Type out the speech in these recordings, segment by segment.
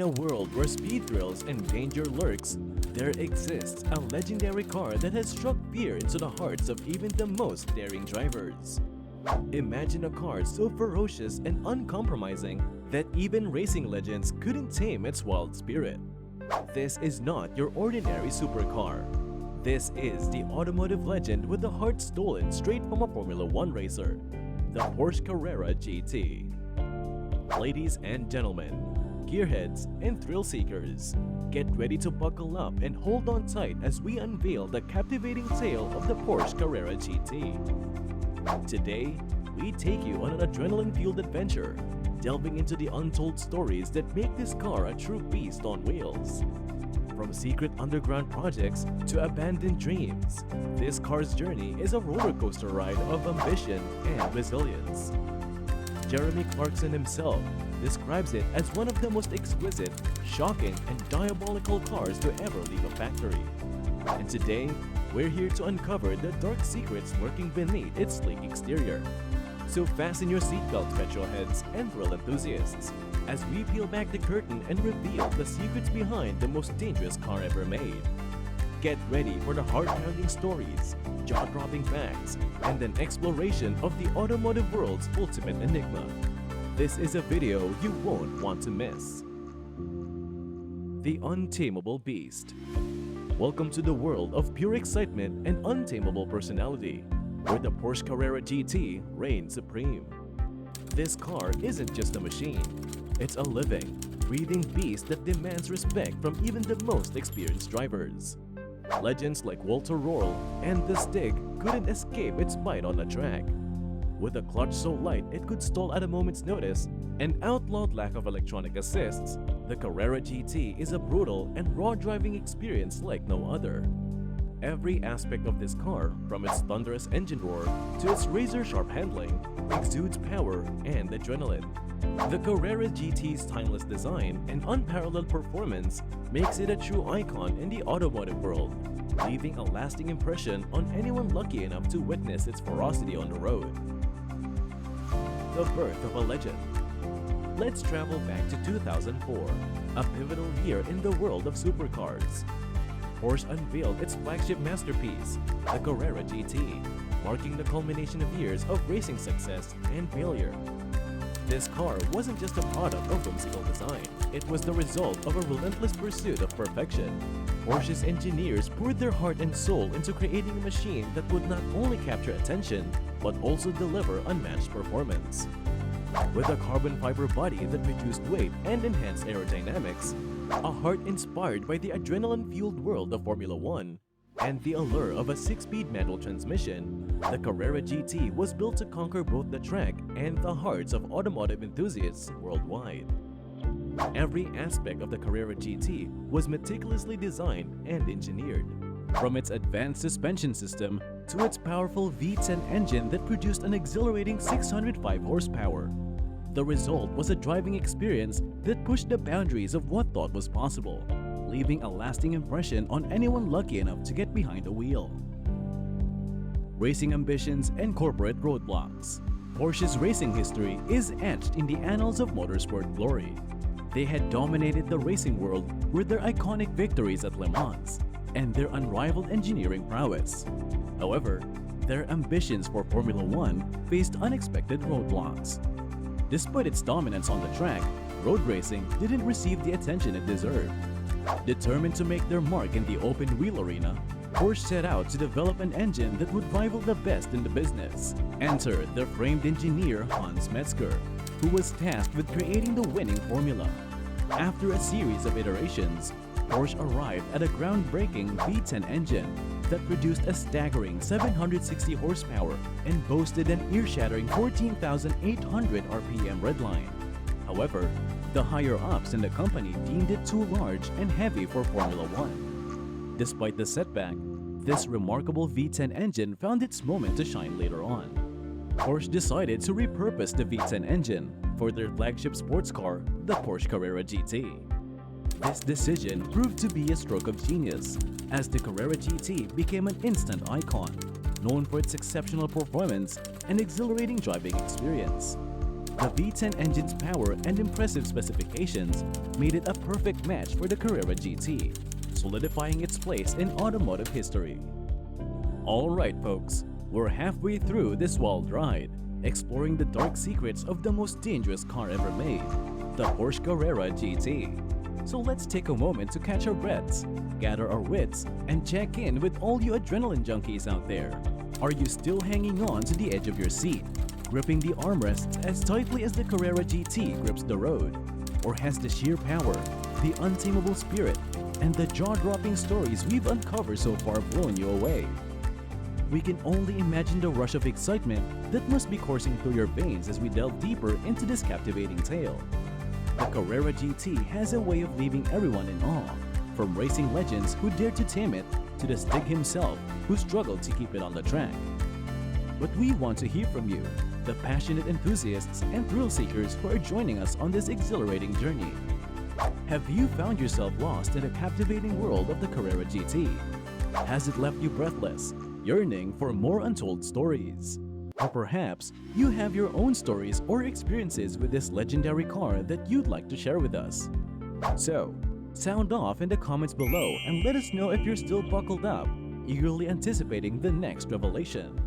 a world where speed thrills and danger lurks, there exists a legendary car that has struck fear into the hearts of even the most daring drivers. Imagine a car so ferocious and uncompromising that even racing legends couldn't tame its wild spirit. This is not your ordinary supercar. This is the automotive legend with the heart stolen straight from a Formula 1 racer, the Porsche Carrera GT. Ladies and gentlemen, gearheads and thrill seekers, get ready to buckle up and hold on tight as we unveil the captivating tale of the Porsche Carrera GT. Today, we take you on an adrenaline-fueled adventure, delving into the untold stories that make this car a true beast on wheels. From secret underground projects to abandoned dreams, this car's journey is a roller coaster ride of ambition and resilience. Jeremy Clarkson himself describes it as one of the most exquisite, shocking, and diabolical cars to ever leave a factory. And today, we're here to uncover the dark secrets lurking beneath its sleek exterior. So fasten your seatbelts, petrolheads and thrill enthusiasts, as we peel back the curtain and reveal the secrets behind the most dangerous car ever made. Get ready for the heart-pounding stories, jaw-dropping facts, and an exploration of the automotive world's ultimate enigma. This is a video you won't want to miss. The Untameable Beast. Welcome to the world of pure excitement and untamable personality, where the Porsche Carrera GT reigns supreme. This car isn't just a machine. It's a living, breathing beast that demands respect from even the most experienced drivers. Legends like Walter Röhrl and the Stig couldn't escape its bite on the track. With a clutch so light it could stall at a moment's notice, and outlawed lack of electronic assists, the Carrera GT is a brutal and raw driving experience like no other. Every aspect of this car, from its thunderous engine roar to its razor-sharp handling, exudes power and adrenaline. The Carrera GT's timeless design and unparalleled performance makes it a true icon in the automotive world, leaving a lasting impression on anyone lucky enough to witness its ferocity on the road. The birth of a legend. Let's travel back to 2004, a pivotal year in the world of supercars. Porsche unveiled its flagship masterpiece, the Carrera GT, marking the culmination of years of racing success and failure. This car wasn't just a product of whimsical design, it was the result of a relentless pursuit of perfection. Porsche's engineers poured their heart and soul into creating a machine that would not only capture attention, but also deliver unmatched performance. With a carbon fiber body that reduced weight and enhanced aerodynamics, a heart inspired by the adrenaline-fueled world of Formula 1, and the allure of a 6-speed manual transmission, the Carrera GT was built to conquer both the track and the hearts of automotive enthusiasts worldwide. Every aspect of the Carrera GT was meticulously designed and engineered, from its advanced suspension system to its powerful V10 engine that produced an exhilarating 605 horsepower. The result was a driving experience that pushed the boundaries of what thought was possible, leaving a lasting impression on anyone lucky enough to get behind the wheel. Racing ambitions and corporate roadblocks. Porsche's racing history is etched in the annals of motorsport glory. They had dominated the racing world with their iconic victories at Le Mans and their unrivaled engineering prowess. However, their ambitions for Formula 1 faced unexpected roadblocks. Despite its dominance on the track, road racing didn't receive the attention it deserved. Determined to make their mark in the open-wheel arena, Porsche set out to develop an engine that would rival the best in the business. Enter the famed engineer Hans Metzger, who was tasked with creating the winning formula. After a series of iterations, Porsche arrived at a groundbreaking V10 engine that produced a staggering 760 horsepower and boasted an ear-shattering 14,800 RPM redline. However, the higher-ups in the company deemed it too large and heavy for Formula 1. Despite the setback, this remarkable V10 engine found its moment to shine later on. Porsche decided to repurpose the V10 engine for their flagship sports car, the Porsche Carrera GT. This decision proved to be a stroke of genius, as the Carrera GT became an instant icon, known for its exceptional performance and exhilarating driving experience. The V10 engine's power and impressive specifications made it a perfect match for the Carrera GT, solidifying its place in automotive history. Alright folks, we're halfway through this wild ride, exploring the dark secrets of the most dangerous car ever made, the Porsche Carrera GT. So let's take a moment to catch our breaths, gather our wits, and check in with all you adrenaline junkies out there. Are you still hanging on to the edge of your seat, gripping the armrests as tightly as the Carrera GT grips the road? Or has the sheer power, the untameable spirit, and the jaw-dropping stories we've uncovered so far blown you away? We can only imagine the rush of excitement that must be coursing through your veins as we delve deeper into this captivating tale. The Carrera GT has a way of leaving everyone in awe, from racing legends who dared to tame it to the Stig himself who struggled to keep it on the track. But we want to hear from you, the passionate enthusiasts and thrill seekers who are joining us on this exhilarating journey. Have you found yourself lost in the captivating world of the Carrera GT? Has it left you breathless, yearning for more untold stories? Or perhaps you have your own stories or experiences with this legendary car that you'd like to share with us. So, sound off in the comments below and let us know if you're still buckled up, eagerly anticipating the next revelation.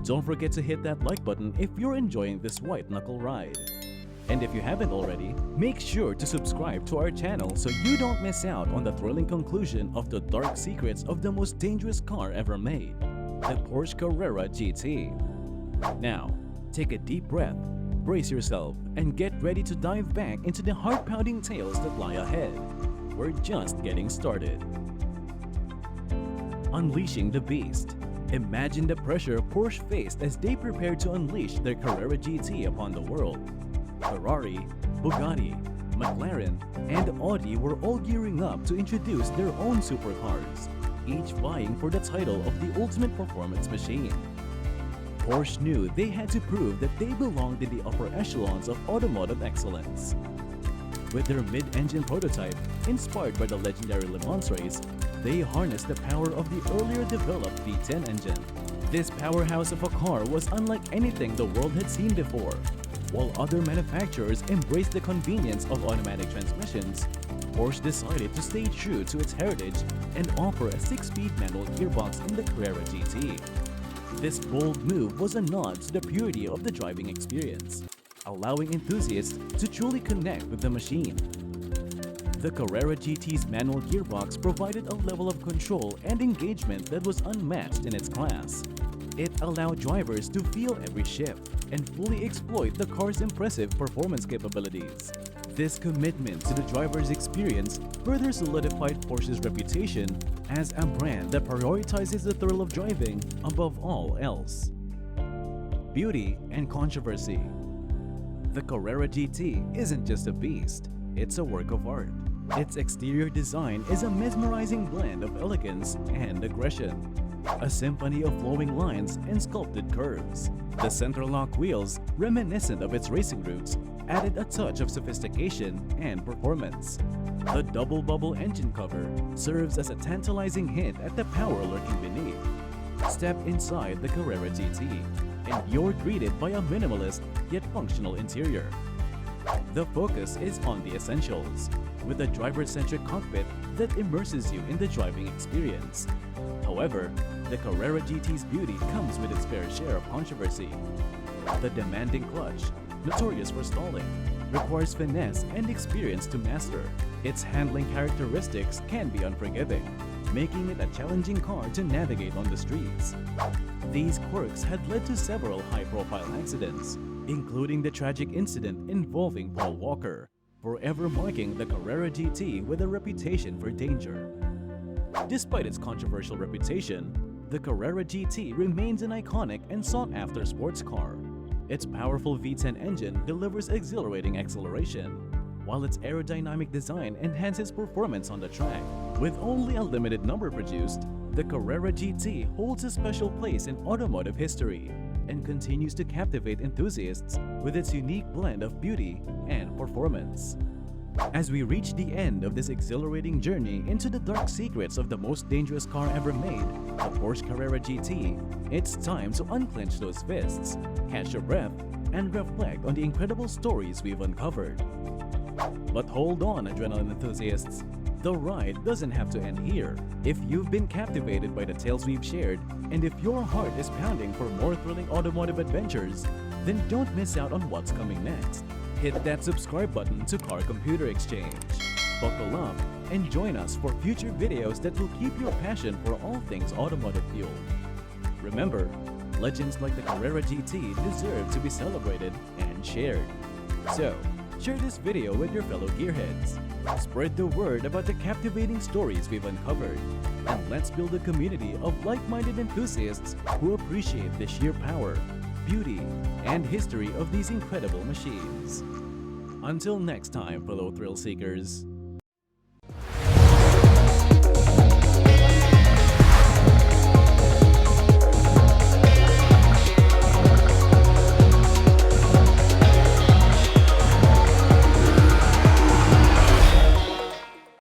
Don't forget to hit that like button if you're enjoying this white-knuckle ride. And if you haven't already, make sure to subscribe to our channel so you don't miss out on the thrilling conclusion of the dark secrets of the most dangerous car ever made, the Porsche Carrera GT. Now, take a deep breath, brace yourself, and get ready to dive back into the heart-pounding tales that lie ahead. We're just getting started. Unleashing the beast. Imagine the pressure Porsche faced as they prepared to unleash their Carrera GT upon the world. Ferrari, Bugatti, McLaren, and Audi were all gearing up to introduce their own supercars, each vying for the title of the ultimate performance machine. Porsche knew they had to prove that they belonged in the upper echelons of automotive excellence. With their mid-engine prototype, inspired by the legendary Le Mans race, they harnessed the power of the earlier developed V10 engine. This powerhouse of a car was unlike anything the world had seen before. While other manufacturers embraced the convenience of automatic transmissions, Porsche decided to stay true to its heritage and offer a 6-speed manual gearbox in the Carrera GT. This bold move was a nod to the purity of the driving experience, allowing enthusiasts to truly connect with the machine. The Carrera GT's manual gearbox provided a level of control and engagement that was unmatched in its class. It allowed drivers to feel every shift and fully exploit the car's impressive performance capabilities. This commitment to the driver's experience further solidified Porsche's reputation as a brand that prioritizes the thrill of driving above all else. Beauty and controversy. The Carrera GT isn't just a beast, it's a work of art. Its exterior design is a mesmerizing blend of elegance and aggression, a symphony of flowing lines and sculpted curves. The center-lock wheels, reminiscent of its racing roots, added a touch of sophistication and performance. The double-bubble engine cover serves as a tantalizing hint at the power lurking beneath. Step inside the Carrera GT, and you're greeted by a minimalist yet functional interior. The focus is on the essentials, with a driver-centric cockpit that immerses you in the driving experience. However, the Carrera GT's beauty comes with its fair share of controversy. The demanding clutch, notorious for stalling, requires finesse and experience to master. Its handling characteristics can be unforgiving, making it a challenging car to navigate on the streets. These quirks had led to several high-profile accidents, including the tragic incident involving Paul Walker, forever marking the Carrera GT with a reputation for danger. Despite its controversial reputation, the Carrera GT remains an iconic and sought-after sports car. Its powerful V10 engine delivers exhilarating acceleration, while its aerodynamic design enhances performance on the track. With only a limited number produced, the Carrera GT holds a special place in automotive history and continues to captivate enthusiasts with its unique blend of beauty and performance. As we reach the end of this exhilarating journey into the dark secrets of the most dangerous car ever made, the Porsche Carrera GT, it's time to unclench those fists, catch your breath, and reflect on the incredible stories we've uncovered. But hold on, adrenaline enthusiasts. The ride doesn't have to end here. If you've been captivated by the tales we've shared, and if your heart is pounding for more thrilling automotive adventures, then don't miss out on what's coming next. Hit that subscribe button to Car Computer Exchange. Buckle up and join us for future videos that will keep your passion for all things automotive fueled. Remember, legends like the Carrera GT deserve to be celebrated and shared. So, share this video with your fellow gearheads. Spread the word about the captivating stories we've uncovered. And let's build a community of like-minded enthusiasts who appreciate the sheer power, beauty, and history of these incredible machines. Until next time, fellow thrill seekers.